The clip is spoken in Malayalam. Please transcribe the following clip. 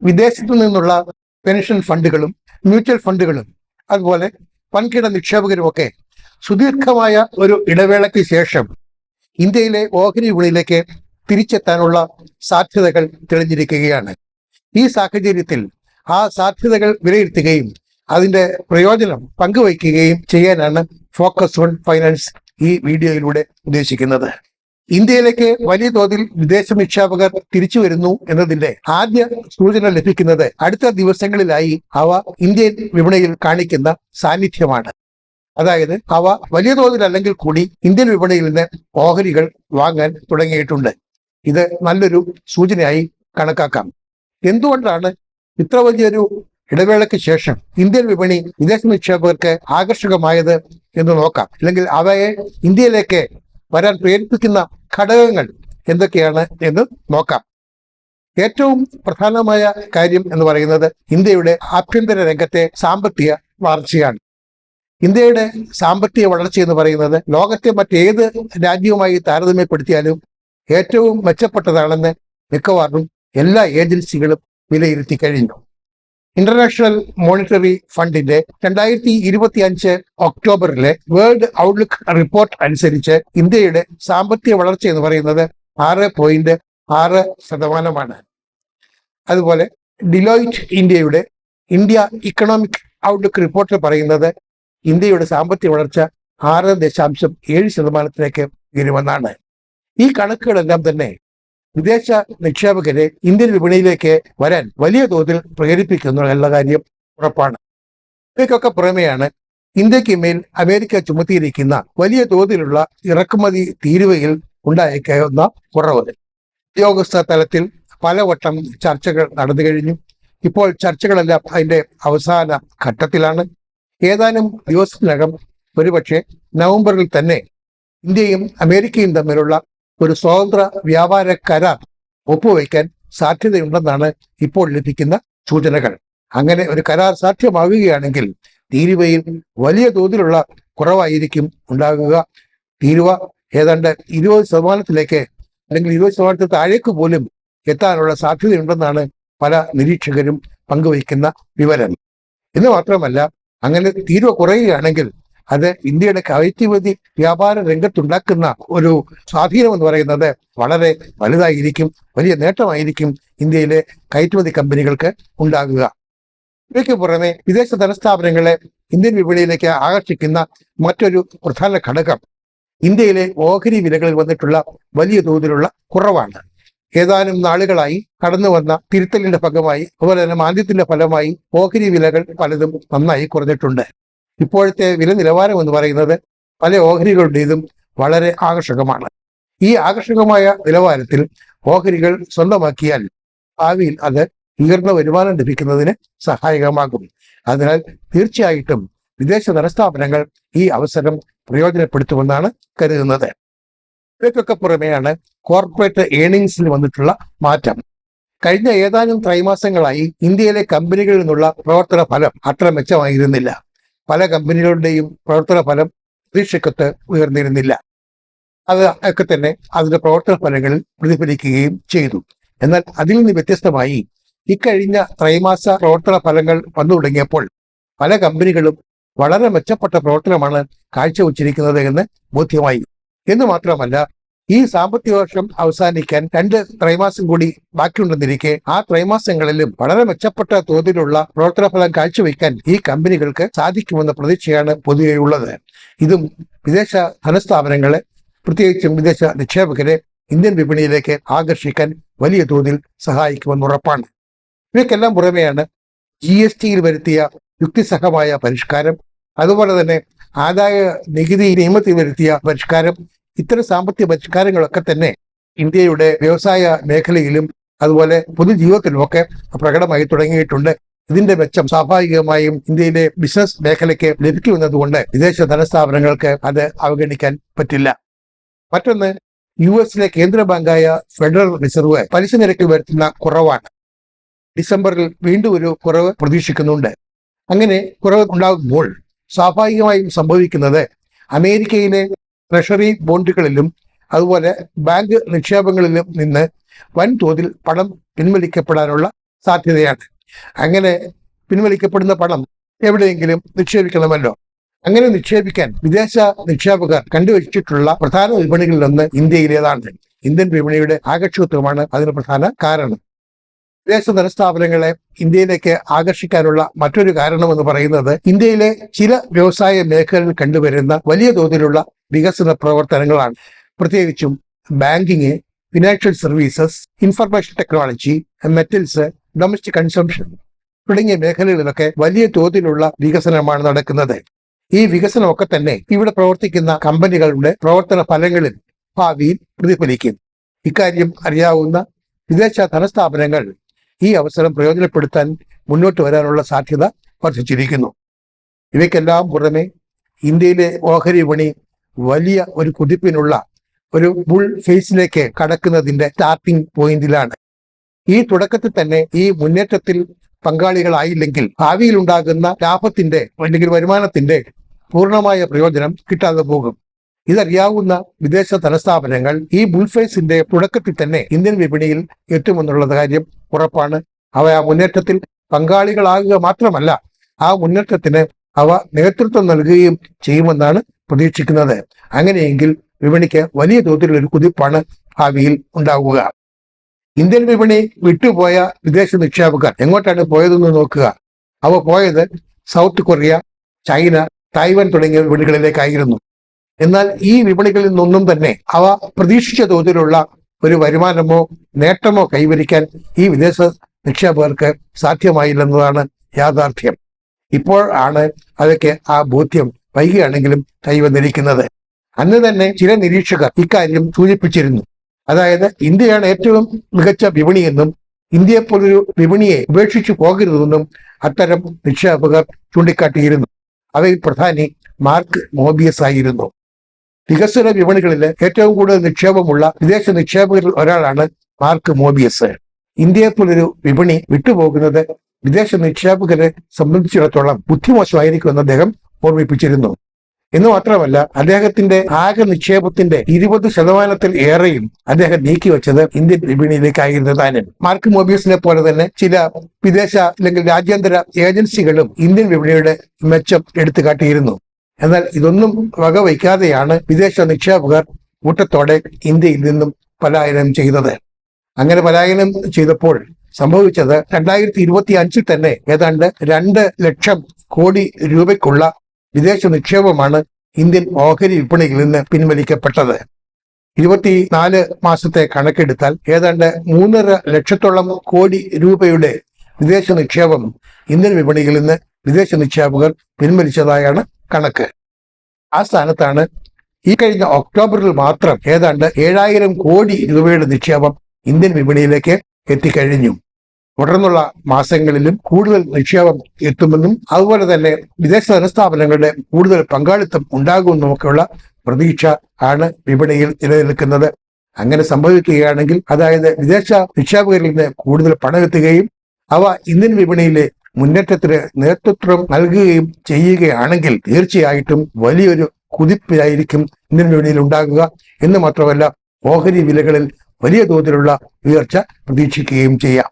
വിദേശത്തു നിന്നുള്ള പെൻഷൻ ഫണ്ടുകളും മ്യൂച്വൽ ഫണ്ടുകളും അതുപോലെ വൻകിട നിക്ഷേപകരുമൊക്കെ സുദീർഘമായ ഒരു ഇടവേളയ്ക്ക് ശേഷം ഇന്ത്യയിലെ ഓഹരി വിപണിയിലേക്ക് തിരിച്ചെത്താനുള്ള സാധ്യതകൾ തെളിഞ്ഞിരിക്കുകയാണ്. ഈ സാഹചര്യത്തിൽ ആ സാധ്യതകൾ വിലയിരുത്തുകയും അതിന്റെ പ്രയോജനം പങ്കുവയ്ക്കുകയും ചെയ്യാനാണ് ഫോക്കസ് ഓൺ ഫൈനാൻസ് ഈ വീഡിയോയിലൂടെ ഉദ്ദേശിക്കുന്നത്. ഇന്ത്യയിലേക്ക് വലിയ തോതിൽ വിദേശ നിക്ഷേപകർ തിരിച്ചു വരുന്നു എന്നതിന്റെ ആദ്യ സൂചന ലഭിക്കുന്നത് അടുത്ത ദിവസങ്ങളിലായി അവ ഇന്ത്യൻ വിപണിയിൽ കാണിക്കുന്ന സാന്നിധ്യമാണ്. അതായത് അവ വലിയ തോതിലല്ലെങ്കിൽ കൂടി ഇന്ത്യൻ വിപണിയിൽ നിന്ന് ഓഹരികൾ വാങ്ങാൻ തുടങ്ങിയിട്ടുണ്ട്. ഇത് നല്ലൊരു സൂചനയായി കണക്കാക്കാം. എന്തുകൊണ്ടാണ് ഇത്ര വലിയൊരു ഇടവേളയ്ക്ക് ശേഷം ഇന്ത്യൻ വിപണി വിദേശ നിക്ഷേപകർക്ക് ആകർഷകമായത് എന്ന് നോക്കാം. അല്ലെങ്കിൽ അവയെ ഇന്ത്യയിലേക്ക് വരാൻ പ്രേരിപ്പിക്കുന്ന ഘടകങ്ങൾ എന്തൊക്കെയാണ് എന്ന് നോക്കാം. ഏറ്റവും പ്രധാനമായ കാര്യം എന്ന് പറയുന്നത് ഇന്ത്യയുടെ ആഭ്യന്തര രംഗത്തെ സാമ്പത്തിക വളർച്ചയാണ്. ഇന്ത്യയുടെ സാമ്പത്തിക വളർച്ച എന്ന് പറയുന്നത് ലോകത്തെ മറ്റേത് രാജ്യവുമായി താരതമ്യപ്പെടുത്തിയാലും ഏറ്റവും മെച്ചപ്പെട്ടതാണെന്ന് മിക്കവാറും എല്ലാ ഏജൻസികളും വിലയിരുത്തി കഴിഞ്ഞു. ഇന്റർനാഷണൽ മോണിറ്ററി ഫണ്ടിന്റെ 2025 ഒക്ടോബറിലെ വേൾഡ് ഔട്ട്ലുക്ക് റിപ്പോർട്ട് അനുസരിച്ച് ഇന്ത്യയുടെ സാമ്പത്തിക വളർച്ച എന്ന് പറയുന്നത് 6.6%. അതുപോലെ ഡിലോയിറ്റ് ഇന്ത്യയുടെ ഇന്ത്യ ഇക്കണോമിക് ഔട്ട്ലുക്ക് റിപ്പോർട്ടിൽ പറയുന്നത് ഇന്ത്യയുടെ സാമ്പത്തിക വളർച്ച 6.7%-ലേക്ക് ഉയരുമെന്നാണ്. ഈ കണക്കുകളെല്ലാം തന്നെ വിദേശ നിക്ഷേപകരെ ഇന്ത്യൻ വിപണിയിലേക്ക് വരാൻ വലിയ തോതിൽ പ്രേരിപ്പിക്കുന്നു എന്നുള്ള കാര്യം ഉറപ്പാണ്. ഇവയ്ക്കൊക്കെ പുറമെയാണ് ഇന്ത്യക്ക് മേൽ അമേരിക്ക ചുമത്തിയിരിക്കുന്ന വലിയ തോതിലുള്ള ഇറക്കുമതി തീരുവയിൽ ഉണ്ടായേക്കാവുന്ന കുറവ്. ഉദ്യോഗസ്ഥ തലത്തിൽ പലവട്ടം ചർച്ചകൾ നടന്നു കഴിഞ്ഞു. ഇപ്പോൾ ചർച്ചകളെല്ലാം അതിന്റെ അവസാന ഘട്ടത്തിലാണ്. ഏതാനും ദിവസത്തിനകം ഒരുപക്ഷെ നവംബറിൽ തന്നെ ഇന്ത്യയും അമേരിക്കയും തമ്മിലുള്ള ഒരു സ്വതന്ത്ര വ്യാപാര കരാർ ഒപ്പുവയ്ക്കാൻ സാധ്യതയുണ്ടെന്നാണ് ഇപ്പോൾ ലഭിക്കുന്ന സൂചനകൾ. അങ്ങനെ ഒരു കരാർ സാധ്യമാവുകയാണെങ്കിൽ തീരുവയിൽ വലിയ തോതിലുള്ള കുറവായിരിക്കും ഉണ്ടാകുക. തീരുവ ഏതാണ്ട് 20%-ലേക്ക് അല്ലെങ്കിൽ 20% താഴേക്ക് പോലും എത്താനുള്ള സാധ്യതയുണ്ടെന്നാണ് പല നിരീക്ഷകരും പങ്കുവയ്ക്കുന്ന വിവരം. എന്ന് മാത്രമല്ല, അങ്ങനെ തീരുവ കുറയുകയാണെങ്കിൽ അത് ഇന്ത്യയുടെ കയറ്റുമതി വ്യാപാര രംഗത്തുണ്ടാക്കുന്ന ഒരു സ്വാധീനം എന്ന് പറയുന്നത് വളരെ വലുതായിരിക്കും. വലിയ നേട്ടമായിരിക്കും ഇന്ത്യയിലെ കയറ്റുമതി കമ്പനികൾക്ക് ഉണ്ടാകുക. ഇവയ്ക്ക് പുറമെ വിദേശ ധനസ്ഥാപനങ്ങളെ ഇന്ത്യൻ വിപണിയിലേക്ക് ആകർഷിക്കുന്ന മറ്റൊരു പ്രധാന ഘടകം ഇന്ത്യയിലെ ഓഹരി വിലകളിൽ വന്നിട്ടുള്ള വലിയ തോതിലുള്ള കുറവാണ്. ഏതാനും നാളുകളായി കടന്നു വന്ന തിരുത്തലിന്റെ ഭാഗമായി അതുപോലെ തന്നെ മാന്ദ്യത്തിന്റെ ഫലമായി ഓഹരി വിലകൾ പലതും നന്നായി കുറഞ്ഞിട്ടുണ്ട്. ഇപ്പോഴത്തെ വില നിലവാരം എന്ന് പറയുന്നത് പല ഓഹരികളുടേതും വളരെ ആകർഷകമാണ്. ഈ ആകർഷകമായ നിലവാരത്തിൽ ഓഹരികൾ സ്വന്തമാക്കിയാൽ ഭാവിയിൽ അത് ഉയർന്ന വരുമാനം ലഭിക്കുന്നതിന് സഹായകമാകും. അതിനാൽ തീർച്ചയായിട്ടും വിദേശ ധനസ്ഥാപനങ്ങൾ ഈ അവസരം പ്രയോജനപ്പെടുത്തുമെന്നാണ് കരുതുന്നത്. ഇവയ്ക്കൊക്കെ പുറമെയാണ് കോർപ്പറേറ്റ് ഏർണിങ്സിൽ വന്നിട്ടുള്ള മാറ്റം. കഴിഞ്ഞ ഏതാനും ത്രൈമാസങ്ങളായി ഇന്ത്യയിലെ കമ്പനികളിൽ നിന്നുള്ള പ്രവർത്തന ഫലം അത്ര മെച്ചമായിരുന്നില്ല. പല കമ്പനികളുടെയും പ്രവർത്തന ഫലം പ്രതീക്ഷയ്ക്കൊത്ത് ഉയർന്നിരുന്നില്ല. അത് ഒക്കെ തന്നെ അതിന്റെ പ്രവർത്തന ഫലങ്ങളിൽ പ്രതിഫലിക്കുകയും ചെയ്തു. എന്നാൽ അതിൽ നിന്ന് വ്യത്യസ്തമായി ഇക്കഴിഞ്ഞ ത്രൈമാസ പ്രവർത്തന ഫലങ്ങൾ വന്നു തുടങ്ങിയപ്പോൾ പല കമ്പനികളും വളരെ മെച്ചപ്പെട്ട പ്രവർത്തനമാണ് കാഴ്ചവെച്ചിരിക്കുന്നത് എന്ന് ബോധ്യമായി. എന്ന് മാത്രമല്ല, ഈ സാമ്പത്തിക വർഷം അവസാനിക്കാൻ 2 ത്രൈമാസം കൂടി ബാക്കിയുണ്ടെന്നിരിക്കെ ആ ത്രൈമാസങ്ങളിലും വളരെ മെച്ചപ്പെട്ട തോതിലുള്ള പ്രവർത്തന ഫലം കാഴ്ചവെക്കാൻ ഈ കമ്പനികൾക്ക് സാധിക്കുമെന്ന പ്രതീക്ഷയാണ് പൊതുവെയുള്ളത്. ഇതും വിദേശ ധനസ്ഥാപനങ്ങളെ, പ്രത്യേകിച്ചും വിദേശ നിക്ഷേപകരെ ഇന്ത്യൻ വിപണിയിലേക്ക് ആകർഷിക്കാൻ വലിയ തോതിൽ സഹായിക്കുമെന്ന് ഉറപ്പാണ്. ഇവയ്ക്കെല്ലാം പുറമെയാണ് GSTയിൽ വരുത്തിയ യുക്തിസഹമായ പരിഷ്കാരം, അതുപോലെ തന്നെ ആദായ നികുതി നിയമത്തിൽ വരുത്തിയ പരിഷ്കാരം. ഇത്തരം സാമ്പത്തിക പരിഷ്കാരങ്ങളൊക്കെ തന്നെ ഇന്ത്യയുടെ വ്യവസായ മേഖലയിലും അതുപോലെ പൊതുജീവിതത്തിലുമൊക്കെ പ്രകടമായി തുടങ്ങിയിട്ടുണ്ട്. ഇതിന്റെ മെച്ചം സ്വാഭാവികമായും ഇന്ത്യയിലെ ബിസിനസ് മേഖലയ്ക്ക് ലഭിക്കുമെന്നതുകൊണ്ട് വിദേശ ധനസ്ഥാപനങ്ങൾക്ക് അത് അവഗണിക്കാൻ പറ്റില്ല. മറ്റൊന്ന്, US കേന്ദ്ര ബാങ്കായ ഫെഡറൽ റിസർവ് പലിശ നിരക്കിൽ വരുത്തുന്ന കുറവാണ്. ഡിസംബറിൽ വീണ്ടും ഒരു കുറവ് പ്രതീക്ഷിക്കുന്നുണ്ട്. അങ്ങനെ കുറവ് ഉണ്ടാകുമ്പോൾ സ്വാഭാവികമായും സംഭവിക്കുന്നത് അമേരിക്കയിലെ ട്രഷറി ബോണ്ടുകളിലും അതുപോലെ ബാങ്ക് നിക്ഷേപങ്ങളിലും നിന്ന് വൻതോതിൽ പണം പിൻവലിക്കപ്പെടാനുള്ള സാധ്യതയാണ്. അങ്ങനെ പിൻവലിക്കപ്പെടുന്ന പണം എവിടെയെങ്കിലും നിക്ഷേപിക്കണമല്ലോ. അങ്ങനെ നിക്ഷേപിക്കാൻ വിദേശ നിക്ഷേപകർ കണ്ടുവച്ചിട്ടുള്ള പ്രധാന വിപണികളിലൊന്ന് ഇന്ത്യയിലേതാണ്. ഇന്ത്യൻ വിപണിയുടെ ആകർഷകത്വമാണ് അതിന് പ്രധാന കാരണം. വിദേശ ധനസ്ഥാപനങ്ങളെ ഇന്ത്യയിലേക്ക് ആകർഷിക്കാനുള്ള മറ്റൊരു കാരണമെന്ന് പറയുന്നത് ഇന്ത്യയിലെ ചില വ്യവസായ മേഖലകളിൽ കണ്ടുവരുന്ന വലിയ തോതിലുള്ള വികസന പ്രവർത്തനങ്ങളാണ്. പ്രത്യേകിച്ചും banking, financial services, information technology, metals, domestic consumption തുടങ്ങിയ മേഖലകളിലൊക്കെ വലിയ തോതിലുള്ള വികസനമാണ് നടക്കുന്നത്. ഈ വികസനമൊക്കെ തന്നെ ഇവിടെ പ്രവർത്തിക്കുന്ന കമ്പനികളുടെ പ്രവർത്തന ഫലങ്ങളിൽ ഭാവിയിൽ പ്രതിഫലിക്കും. ഇക്കാര്യം അറിയാവുന്ന വിദേശ ധനസ്ഥാപനങ്ങൾ ഈ അവസരം പ്രയോജനപ്പെടുത്താൻ മുന്നോട്ട് വരാനുള്ള സാധ്യത വർദ്ധിച്ചിരിക്കുന്നു. ഇവയ്ക്കെല്ലാം പുറമെ ഇന്ത്യയിലെ ഓഹരി വിപണി വലിയ ഒരു കുതിപ്പിനുള്ള ഒരു ബുൾ ഫേസിലേക്ക് കടക്കുന്നതിന്റെ സ്റ്റാർട്ടിംഗ് പോയിന്റിലാണ്. ഈ തുടക്കത്തിൽ തന്നെ ഈ മുന്നേറ്റത്തിൽ പങ്കാളികളായില്ലെങ്കിൽ ഭാവിയിൽ ഉണ്ടാകുന്ന ലാഭത്തിന്റെ അല്ലെങ്കിൽ വരുമാനത്തിന്റെ പൂർണ്ണമായ പ്രയോജനം കിട്ടാതെ പോകും. ഇതറിയാവുന്ന വിദേശ ധനസ്ഥാപനങ്ങൾ ഈ ബുൾഫേസിന്റെ തുടക്കത്തിൽ തന്നെ ഇന്ത്യൻ വിപണിയിൽ എത്തുമെന്നുള്ള കാര്യം ഉറപ്പാണ്. അവ ആ മുന്നേറ്റത്തിൽ പങ്കാളികളാകുക മാത്രമല്ല, ആ മുന്നേറ്റത്തിന് അവ നേതൃത്വം നൽകുകയും ചെയ്യുമെന്നാണ് പ്രതീക്ഷിക്കുന്നത്. അങ്ങനെയെങ്കിൽ വിപണിക്ക് വലിയ തോതിലുള്ള ഒരു കുതിപ്പാണ് ഭാവിയിൽ ഉണ്ടാവുക. ഇന്ത്യൻ വിപണി വിട്ടുപോയ വിദേശ നിക്ഷേപകർ എങ്ങോട്ടാണ് പോയതെന്ന് നോക്കുക. അവ പോയത് സൗത്ത് കൊറിയ, ചൈന, തായ്വാൻ തുടങ്ങിയ വിപണികളിലേക്കായിരുന്നു. എന്നാൽ ഈ വിപണികളിൽ നിന്നൊന്നും തന്നെ അവ പ്രതീക്ഷിച്ച തോതിലുള്ള ഒരു വരുമാനമോ നേട്ടമോ കൈവരിക്കാൻ ഈ വിദേശ നിക്ഷേപകർക്ക് സാധ്യമായില്ലെന്നതാണ് യാഥാർത്ഥ്യം. ഇപ്പോൾ ആണ് അതൊക്കെ ആ ബോധ്യം വൈകിയാണെങ്കിലും കൈവന്നിരിക്കുന്നത്. അന്ന് തന്നെ ചില നിരീക്ഷകർ ഇക്കാര്യം സൂചിപ്പിച്ചിരുന്നു. അതായത് ഇന്ത്യയാണ് ഏറ്റവും മികച്ച വിപണിയെന്നും ഇന്ത്യയെപ്പോലൊരു വിപണിയെ ഉപേക്ഷിച്ചു പോകരുതെന്നും അത്തരം നിക്ഷേപകർ ചൂണ്ടിക്കാട്ടിയിരുന്നു. അവയിൽ പ്രധാനി മാർക്ക് മോബിയസ് ആയിരുന്നു. വികസന വിപണികളിൽ ഏറ്റവും കൂടുതൽ നിക്ഷേപമുള്ള വിദേശ നിക്ഷേപകരിൽ ഒരാളാണ് മാർക്ക് മോബിയസ്. ഇന്ത്യയെപ്പോലൊരു വിപണി വിട്ടുപോകുന്നത് വിദേശ നിക്ഷേപകരെ സംബന്ധിച്ചിടത്തോളം ബുദ്ധിമോശമായിരിക്കുമെന്ന് അദ്ദേഹം ഓർമ്മിപ്പിച്ചിരുന്നു. എന്ന് മാത്രമല്ല, അദ്ദേഹത്തിന്റെ ആകെ നിക്ഷേപത്തിന്റെ 20% ഏറെയും അദ്ദേഹം നീക്കിവെച്ചത് ഇന്ത്യൻ വിപണിയിലേക്കായിരുന്നു താനും. മാർക്ക് മോബിയസിനെ പോലെ തന്നെ ചില വിദേശ അല്ലെങ്കിൽ രാജ്യാന്തര ഏജൻസികളും ഇന്ത്യൻ വിപണിയുടെ മെച്ചം എടുത്തു കാട്ടിയിരുന്നു. എന്നാൽ ഇതൊന്നും വകവയ്ക്കാതെയാണ് വിദേശ നിക്ഷേപകർ കൂട്ടത്തോടെ ഇന്ത്യയിൽ നിന്നും പലായനം ചെയ്തത്. അങ്ങനെ പലായനം ചെയ്തപ്പോൾ സംഭവിച്ചത് 2025 തന്നെ ഏതാണ്ട് 2 ലക്ഷം കോടി രൂപയ്ക്കുള്ള വിദേശ നിക്ഷേപമാണ് ഇന്ത്യൻ ഓഹരി വിപണിയിൽ നിന്ന് പിൻവലിക്കപ്പെട്ടത്. 24 മാസത്തെ കണക്കെടുത്താൽ ഏതാണ്ട് 3.5 ലക്ഷത്തോളം കോടി രൂപയുടെ വിദേശ നിക്ഷേപം ഇന്ത്യൻ വിപണിയിൽ നിന്ന് വിദേശ നിക്ഷേപകർ പിൻവലിച്ചതായാണ് കണക്ക്. ആ സ്ഥാനത്താണ് ഈ കഴിഞ്ഞ ഒക്ടോബറിൽ മാത്രം ഏതാണ്ട് 7000 കോടി രൂപയുടെ നിക്ഷേപം ഇന്ത്യൻ വിപണിയിലേക്ക് എത്തിക്കഴിഞ്ഞു. തുടർന്നുള്ള മാസങ്ങളിലും കൂടുതൽ നിക്ഷേപം എത്തുമെന്നും അതുപോലെ തന്നെ വിദേശ ധനസ്ഥാപനങ്ങളുടെ കൂടുതൽ പങ്കാളിത്തം ഉണ്ടാകുമെന്നുമൊക്കെയുള്ള പ്രതീക്ഷ ആണ് വിപണിയിൽ നിലനിൽക്കുന്നത്. അങ്ങനെ സംഭവിക്കുകയാണെങ്കിൽ, അതായത് വിദേശ നിക്ഷേപകരിൽ നിന്ന് കൂടുതൽ പണം എത്തുകയും അവ ഇന്ത്യൻ വിപണിയിലെ മുന്നേറ്റത്തിന് നേതൃത്വം നൽകുകയും ചെയ്യുകയാണെങ്കിൽ തീർച്ചയായിട്ടും വലിയൊരു കുതിപ്പായിരിക്കും ഇന്ത്യൻ വിപണിയിൽ ഉണ്ടാകുക. എന്ന് മാത്രമല്ല, ഓഹരി വിലകളിൽ വലിയ തോതിലുള്ള ഉയർച്ച പ്രതീക്ഷിക്കുകയും ചെയ്യാം.